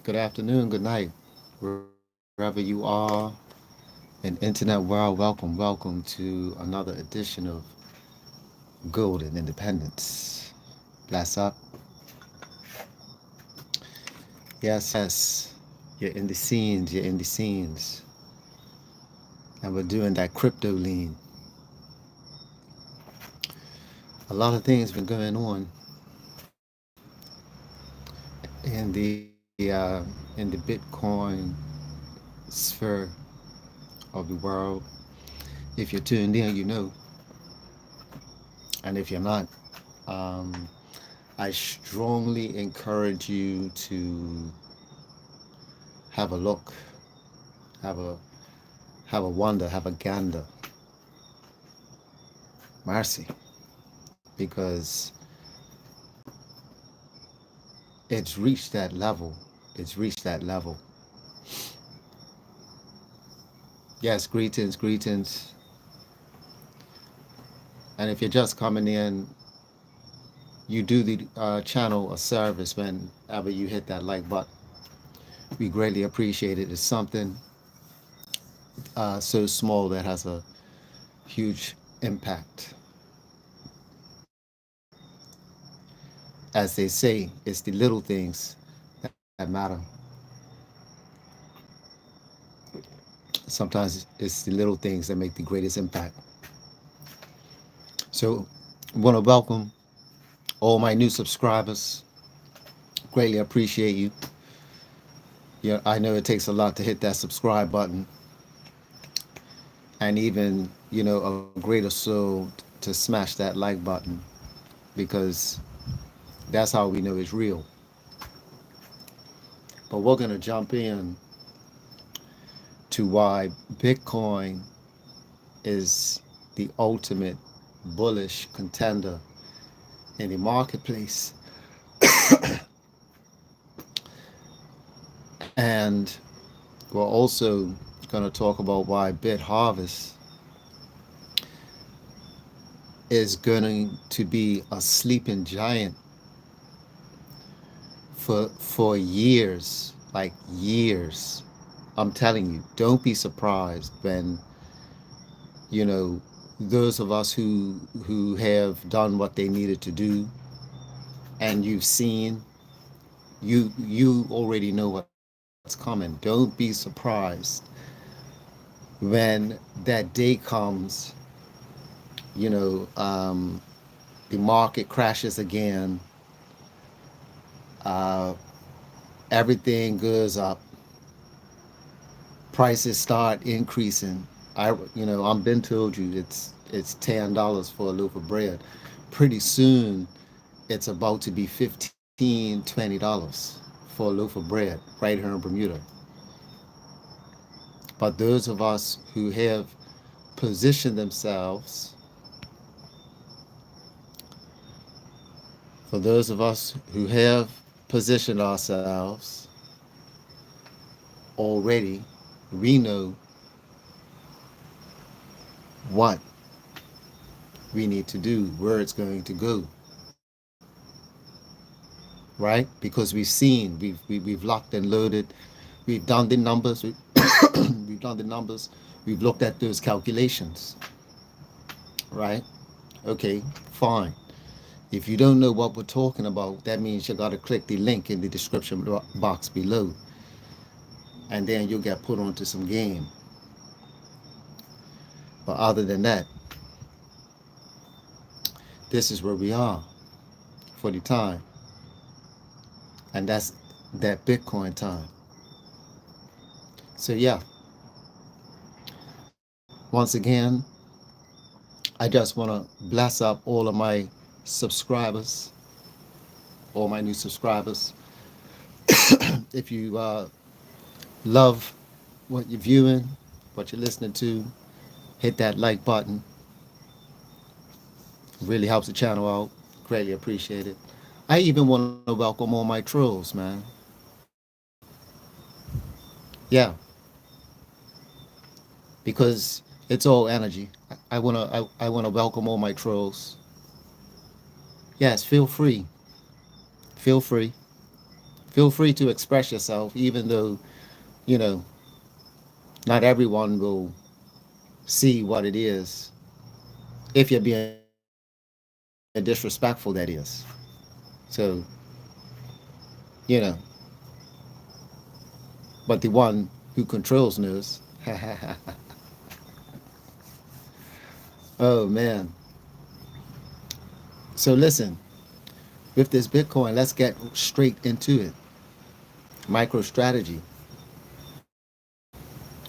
good afternoon, good night, wherever you are in internet world. Welcome to another edition of Golden Independence. Bless up. Yes. You're in the scenes, you're in the scenes. And we're doing that crypto lean. A lot of things been going on in the Bitcoin sphere of the world. If you're tuned in, you know. And if you're not, um, I strongly encourage you to have a look, have a have a wonder, have a gander, mercy, because it's reached that level. It's reached that level. Yes, greetings. And if you're just coming in, you do the channel a service whenever you hit that like button. We greatly appreciate it. It's something so small that has a huge impact. As they say, it's the little things that matter. Sometimes it's the little things that make the greatest impact. So I want to welcome all my new subscribers. Greatly appreciate you. Yeah, I know it takes a lot to hit that subscribe button, and even a greater so to smash that like button, because that's how we know it's real. But we're gonna jump in to why Bitcoin is the ultimate bullish contender in the marketplace. And we're also going to talk about why BitHarvest is going to be a sleeping giant for years, like years. I'm telling you, don't be surprised when those of us who have done what they needed to do, and you've seen, you already know what's coming. Don't be surprised when that day comes, you know um, the market crashes again, uh, everything goes up, prices start increasing. I'm been told you it's $10 for a loaf of bread. Pretty soon it's about to be $15-$20 for a loaf of bread right here in Bermuda. But those of us who have positioned themselves, for those of us who have positioned ourselves already, we know what we need to do, where it's going to go, right? Because we've seen, we've locked and loaded, we've done the numbers, we've done the numbers, we've looked at those calculations, right? Okay, fine. If you don't know what we're talking about, that means you got to click the link in the description box below, and then you'll get put onto some game. But other than that, this is where we are for the time, and that's that Bitcoin time. So yeah, once again, I just want to bless up all of my subscribers, all my new subscribers. If you love what you're viewing, what you're listening to, hit that like button. It really helps the channel out. Greatly appreciate it. I even want to welcome all my trolls, man. Yeah, because it's all energy. I wanna welcome all my trolls. Yes, feel free. Feel free. Feel free to express yourself, even though, you know, not everyone will see what it is. If you're being disrespectful, that is. So, you know, but the one who controls knows. Oh, man. So, listen, with this Bitcoin, let's get straight into it. MicroStrategy.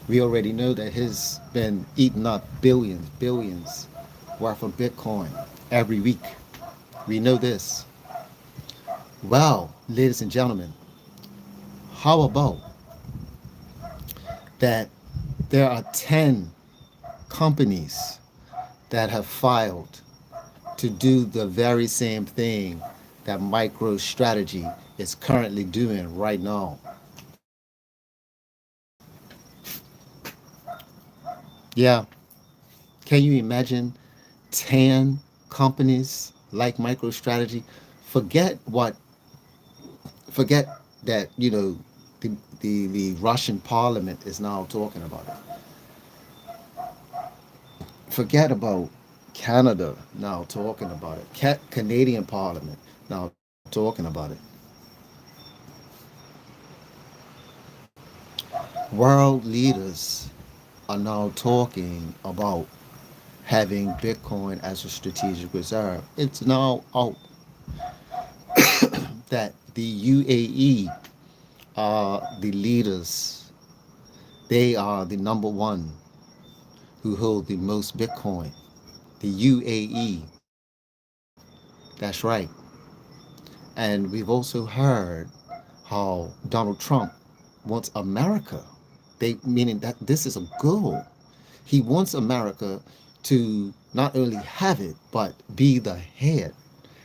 We already know that he's been eating up billions worth of Bitcoin every week. We know this. Well, ladies and gentlemen, how about that there are 10 companies that have filed to do the very same thing that MicroStrategy is currently doing right now. Yeah, can you imagine 10 companies like MicroStrategy? Forget what, forget that, the Russian parliament is now talking about it. Forget about Canada now talking about it. Canadian parliament now talking about it. World leaders are now talking about having Bitcoin as a strategic reserve. It's now out that the UAE are the leaders. They are the number one who hold the most Bitcoin. The UAE. That's right. And we've also heard how Donald Trump wants America. They meaning that this is a goal. He wants America to not only have it but be the head.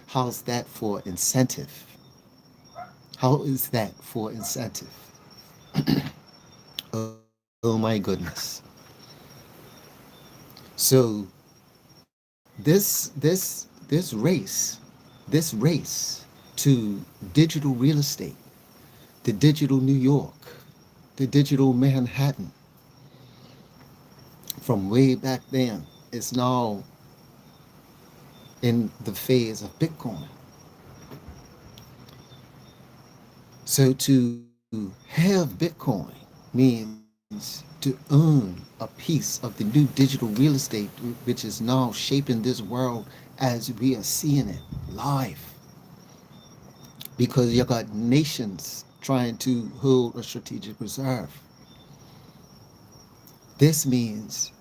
How's that for incentive? How is that for incentive? Oh my goodness. So this race to digital real estate, the digital New York, the digital Manhattan from way back then is now in the phase of Bitcoin. So to have Bitcoin means to own a piece of the new digital real estate, which is now shaping this world as we are seeing it live. Because you got nations trying to hold a strategic reserve. This means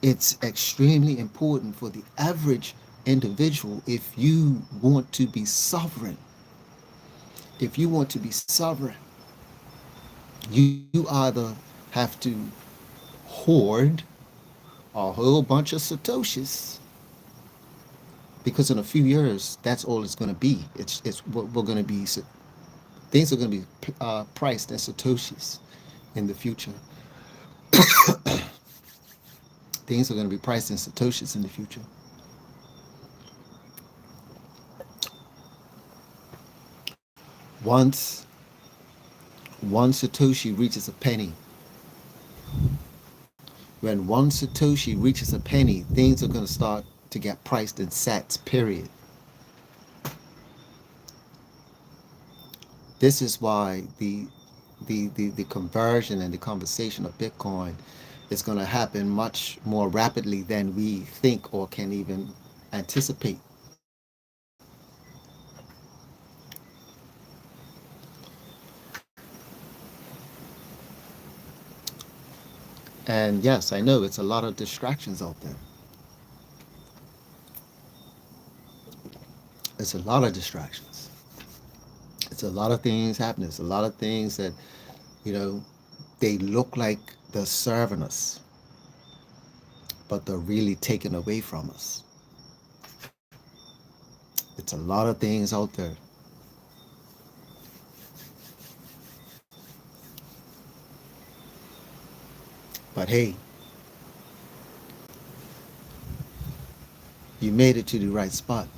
it's extremely important for the average individual if you want to be sovereign. If you want to be sovereign, you either have to hoard a whole bunch of Satoshis because in a few years that's all it's going to be. It's we're going to be things are going to be priced as Satoshis in the future. Things are going to be priced in Satoshis in the future. Once one Satoshi reaches a penny, when one Satoshi reaches a penny, things are going to start to get priced in sats, period. This is why the conversion and the conversation of Bitcoin is going to happen much more rapidly than we think or can even anticipate. And yes, I know it's a lot of distractions out there. It's a lot of distractions. It's a lot of things happening. It's a lot of things that, you know, they look like they're serving us, but they're really taken away from us. It's a lot of things out there. But hey, you made it to the right spot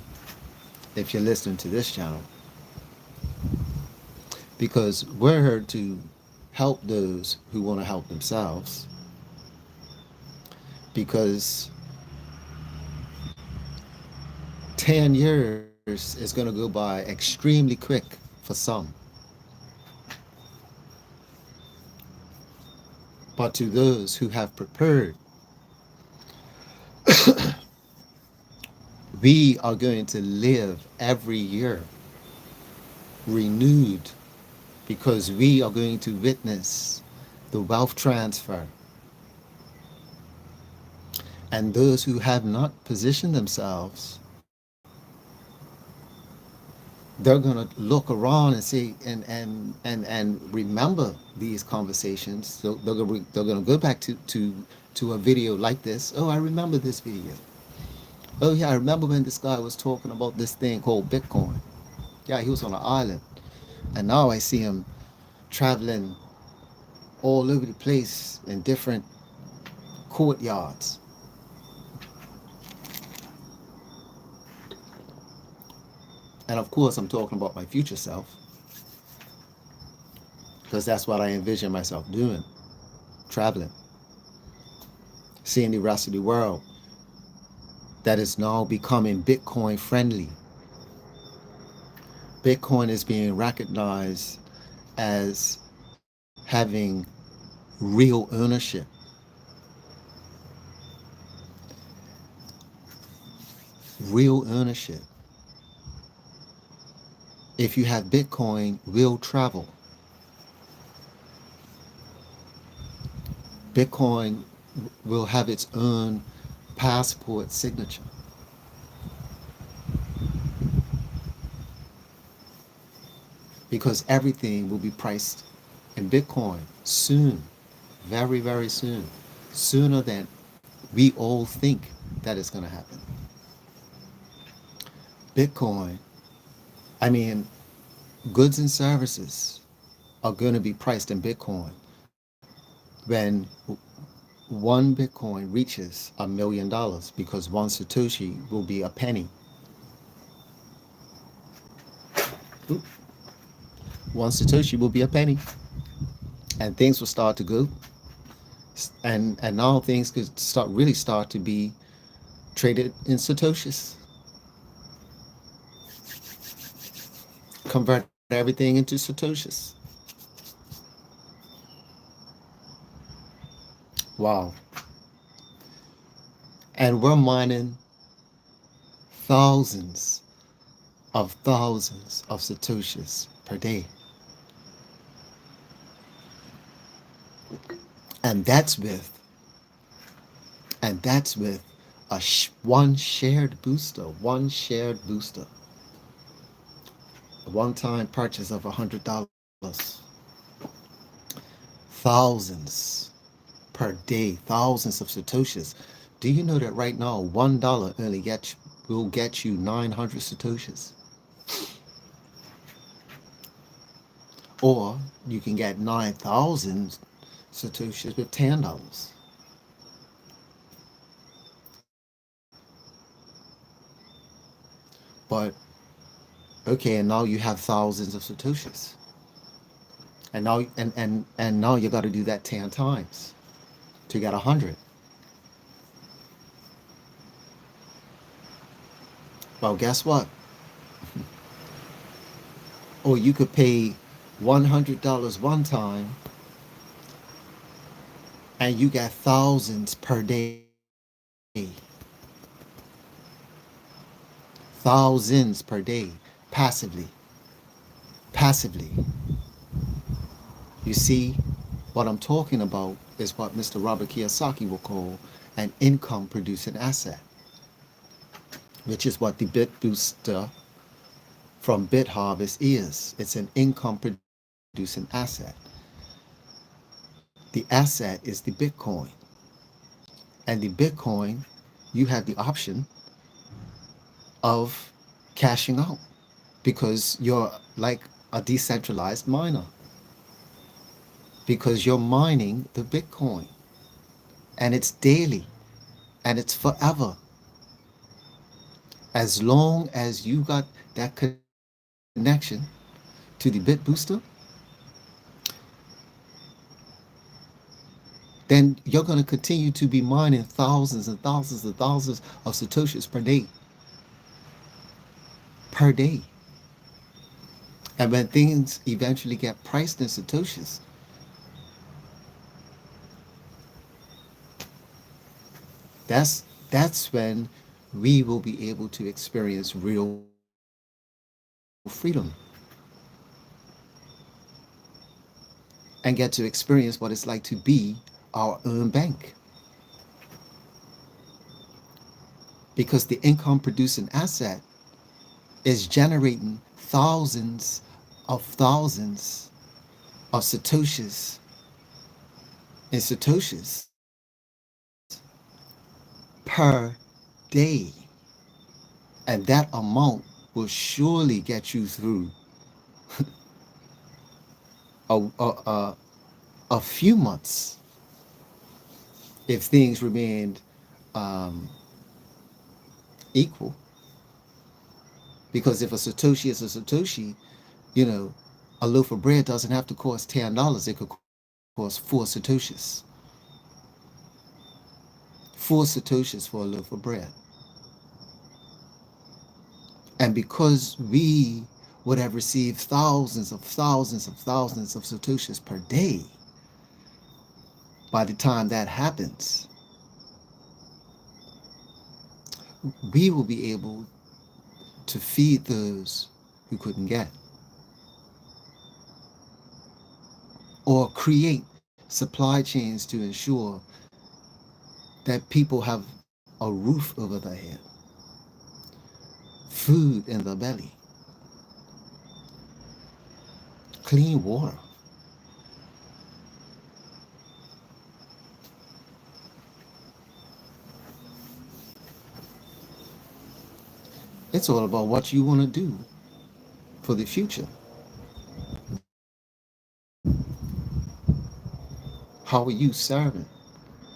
if you're listening to this channel. because we're here to help those who want to help themselves. Because 10 years is going to go by extremely quick for some, but to those who have prepared, we are going to live every year renewed, because we are going to witness the wealth transfer. And those who have not positioned themselves, they're going to look around and say and remember these conversations. So they're going to go back to a video like this. Oh, I remember this video. Oh yeah, I remember when this guy was talking about this thing called Bitcoin. Yeah, he was on an island, and now I see him traveling all over the place in different courtyards. And of course, I'm talking about my future self, because that's what I envision myself doing, traveling, seeing the rest of the world that is now becoming Bitcoin friendly. Bitcoin is being recognized as having real ownership. Real ownership. If you have Bitcoin, will travel. Bitcoin will have its own passport signature. Because everything will be priced in Bitcoin soon, very, very soon, sooner than we all think that it's going to happen. Bitcoin, I mean, goods and services are going to be priced in Bitcoin when one Bitcoin reaches $1 million, because one Satoshi will be a penny. One Satoshi will be a penny, and things will start to go, and now things could start to be traded in Satoshis. Convert everything into Satoshis. Wow. And we're mining thousands of Satoshis per day. And that's with and that's with one shared booster, a one-time purchase of $100, thousands per day, thousands of Satoshis. Do you know that right now $1 will get you 900 Satoshis? Or you can get 9,000 Satoshis with $10. But okay, and now you have thousands of Satoshis. And now you got to do that 10 times to get 100. Well, guess what? Or you could pay $100 one time and you get thousands per day. Thousands per day, passively. Passively. You see, what I'm talking about is what Mr. Robert Kiyosaki will call an income producing asset, which is what the BitBooster from BitHarvest is. It's an income producing asset. The asset is the Bitcoin. And the Bitcoin, you have the option of cashing out, because you're like a decentralized miner, because you're mining the Bitcoin, and it's daily and it's forever. As long as you got that connection to the BitBooster, then you're going to continue to be mining thousands and thousands and thousands of satoshis per day. Per day. And when things eventually get priced in satoshis, that's when we will be able to experience real freedom and get to experience what it's like to be our own bank. Because the income producing asset is generating thousands of satoshis per day. And that amount will surely get you through a, a, a, a few months if things remained um, equal. Because if a Satoshi is a Satoshi, you know, a loaf of bread doesn't have to cost $10. It could cost 4 Satoshis. 4 Satoshis for a loaf of bread. And because we would have received thousands of Satoshis per day, by the time that happens, we will be able to feed those who couldn't get, or create supply chains to ensure that people have a roof over their head, food in their belly, clean water. It's all about what you want to do for the future. How are you serving?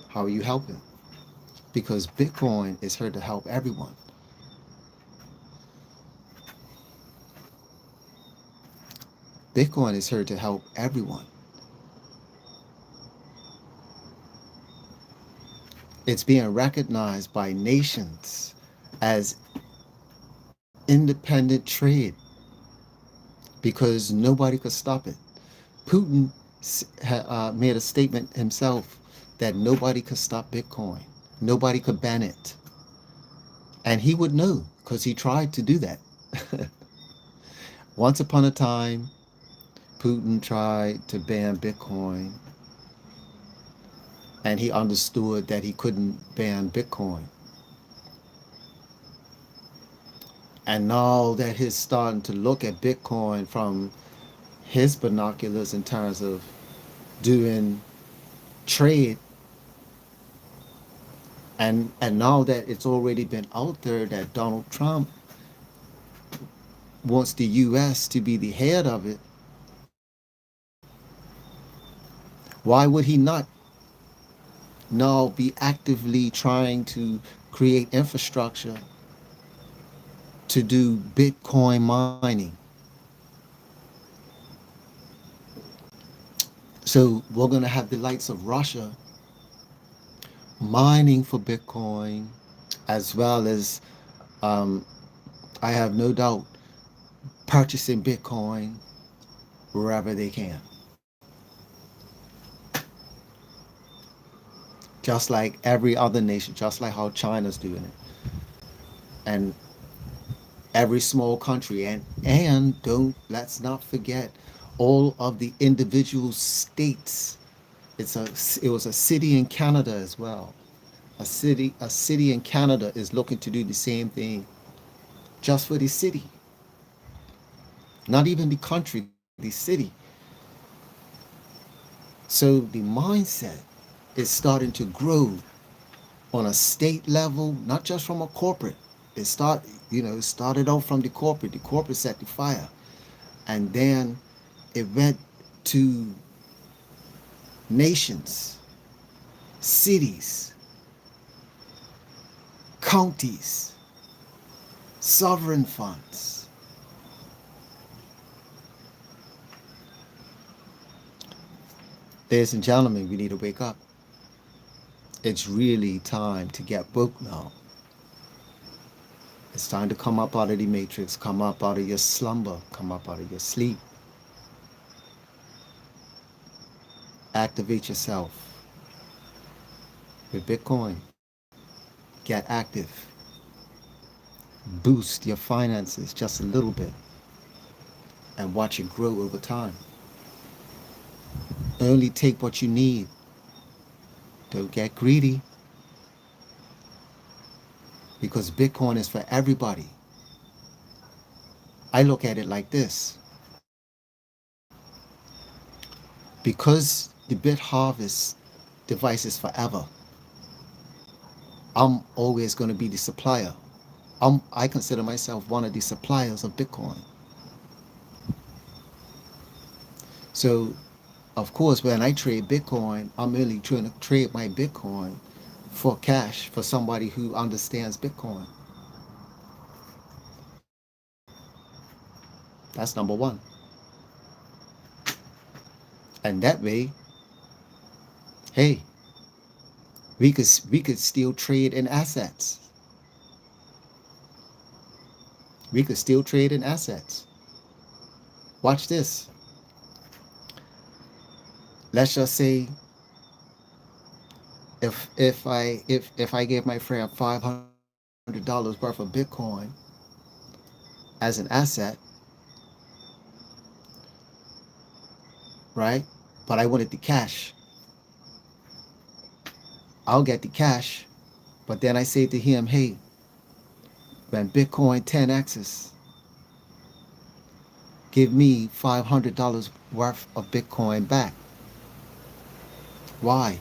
How are you helping? Because Bitcoin is here to help everyone. Bitcoin is here to help everyone. It's being recognized by nations as independent trade because nobody could stop it. Putin made a statement himself that nobody could stop Bitcoin. Nobody could ban it. And he would know because he tried to do that. Once upon a time, Putin tried to ban Bitcoin, and he understood that he couldn't ban Bitcoin. And now that he's starting to look at Bitcoin from his binoculars in terms of doing trade, and now that it's already been out there that Donald Trump wants the US to be the head of it, why would he not now be actively trying to create infrastructure to do Bitcoin mining? So we're going to have the likes of Russia mining for Bitcoin, as well as, um, I have no doubt, purchasing Bitcoin wherever they can. Just like every other nation, just like how China's doing it, and every small country, and don't let's not forget all of the individual states. It was a city in Canada as well. A city in Canada is looking to do the same thing, just for the city, not even the country, the city. So the mindset is starting to grow on a state level, not just from a corporate. It started out from the corporate. The corporate set the fire, and then it went to nations, cities, counties, sovereign funds. Ladies and gentlemen, we need to wake up. It's really time to get woke now. It's time to come up out of the matrix, come up out of your slumber, come up out of your sleep. Activate yourself with Bitcoin. Get active. Boost your finances just a little bit and watch it grow over time. Only take what you need. Don't get greedy because Bitcoin is for everybody. I look at it like this. Because the BitHarvest device is forever, I'm always going to be the supplier. I consider myself one of the suppliers of Bitcoin. So, of course, when I trade Bitcoin, I'm only trying to trade my Bitcoin for cash for somebody who understands Bitcoin. That's number one. And that way, hey, we could still trade in assets. We could still trade in assets. Watch this. Let's just say if I gave my friend $500 worth of Bitcoin as an asset, right? But I wanted the cash. I'll get the cash, but then I say to him, hey, when Bitcoin 10x's, give me $500 worth of Bitcoin back. Why?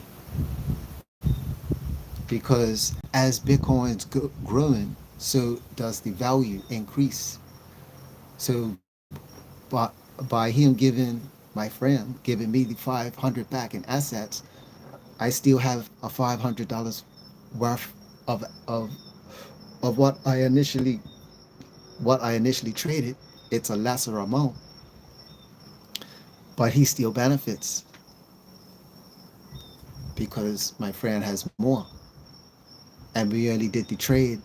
Because as Bitcoin's growing, so does the value increase. So by him giving my friend giving me the 500 back in assets, I still have a $500 worth of of what I initially traded. It's a lesser amount, but he still benefits because my friend has more, and we only did the trade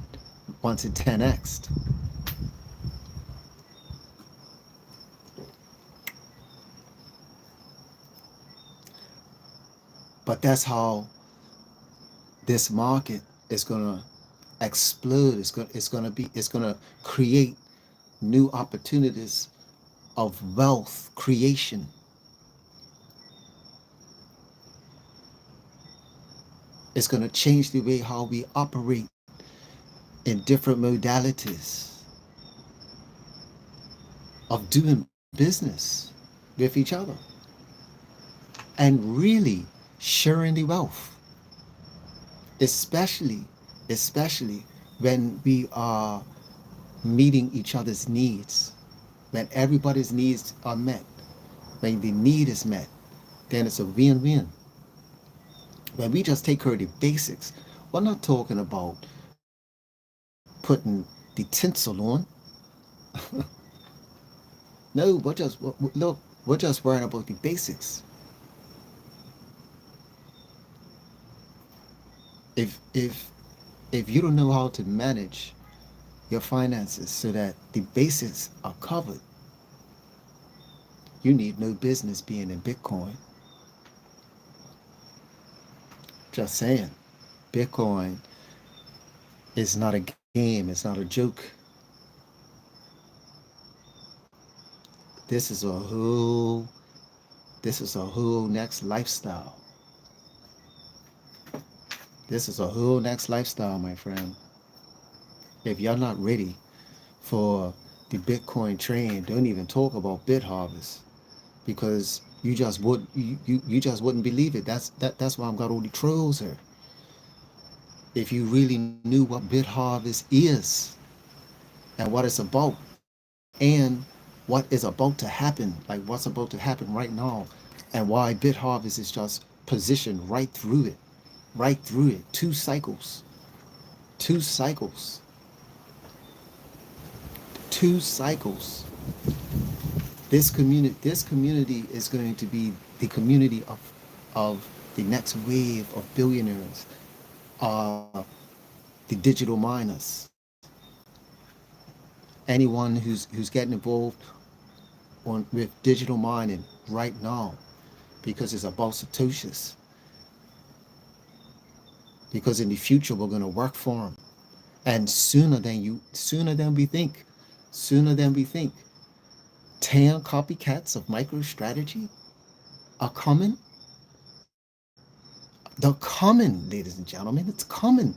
once it 10x'd. But that's how this market is gonna explode. It's gonna create new opportunities of wealth creation. It's gonna change the way how we operate in different modalities of doing business with each other and really sharing the wealth, especially especially when we are meeting each other's needs, when everybody's needs are met, when the need is met, then it's a win-win. When we just take care of the basics, we're not talking about putting the tinsel on. No, we're just worrying about the basics. If if you don't know how to manage your finances so that the basics are covered, you need no business being in Bitcoin. Just saying. Bitcoin is not a game, it's not a joke. This is a whole this is a whole next lifestyle. This is a whole next lifestyle, my friend. If you're not ready for the Bitcoin train, don't even talk about BitHarvest because you just wouldn't believe it. That's why I've got all the trolls here. If you really knew what BitHarvest is and what it's about and what is about to happen, like what's about to happen right now, and why BitHarvest is just positioned right through it, two cycles, two cycles. This community is going to be the community of the next wave of billionaires are the digital miners. Anyone who's getting involved with digital mining right now, because it's about satoshis. Because in the future we're going to work for them, and sooner than we think, 10 copycats of MicroStrategy are coming. They're coming, ladies and gentlemen. It's coming.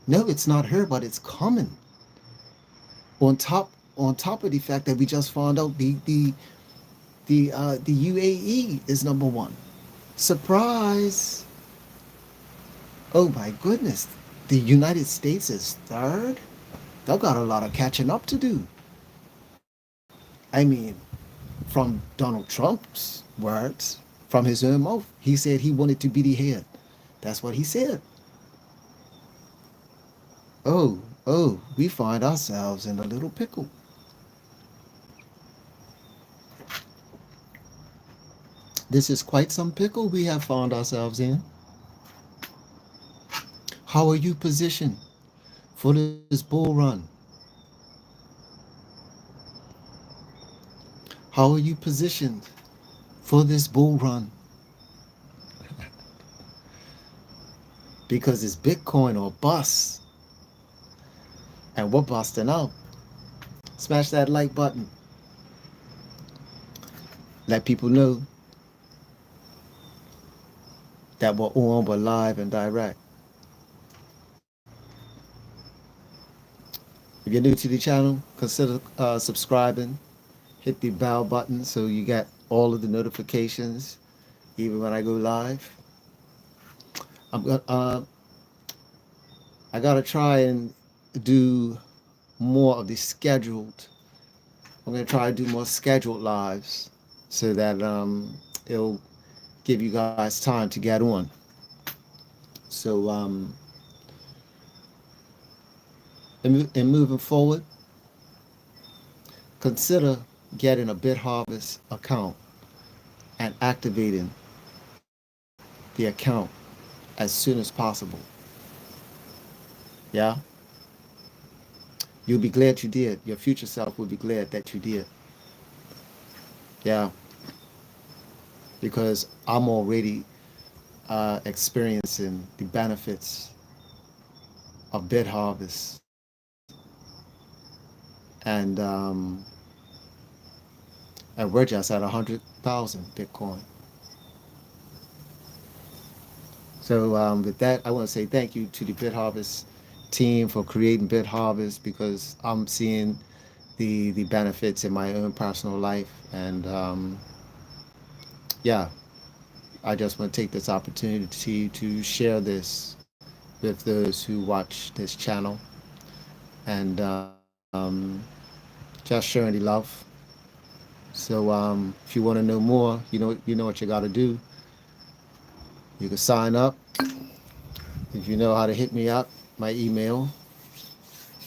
No, it's not here, but it's coming. On top of the fact that we just found out the UAE is number one. Surprise! Oh my goodness, the United States is third. They've got a lot of catching up to do. I mean, from Donald Trump's words, from his own mouth, he said he wanted to be the head. That's what he said. Oh, we find ourselves in a little pickle. This is quite some pickle we have found ourselves in. How are you positioned for this bull run? How are you positioned for this bull run? Because it's Bitcoin or bust. And we're busting out. Smash that like button. Let people know that we're on, we're live and direct. If you're new to the channel, consider subscribing. Hit the bell button so you get all of the notifications, even when I go live. I'm gonna, I gotta try and do more of the scheduled. I'm gonna try to do more scheduled lives so that it'll give you guys time to get on. So in moving forward, consider getting a BitHarvest account and activating the account as soon as possible. Yeah? You'll be glad you did. Your future self will be glad that you did. Yeah. Because I'm already experiencing the benefits of BitHarvest. And we're just at 100,000 Bitcoin. So with that, I want to say thank you to the BitHarvest team for creating BitHarvest, because I'm seeing the benefits in my own personal life. And yeah, I just want to take this opportunity to share this with those who watch this channel, and just sharing the love. So if you want to know more, you know what you got to do. You can sign up. If you know how to hit me up, my email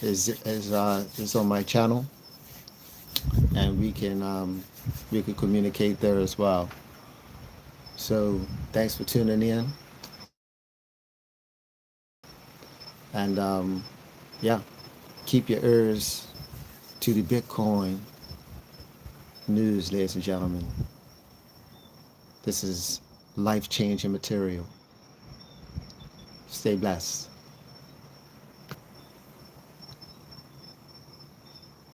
is on my channel, and we can communicate there as well. So thanks for tuning in, and yeah, keep your ears to the Bitcoin news, ladies and gentlemen. This is life-changing material. Stay blessed.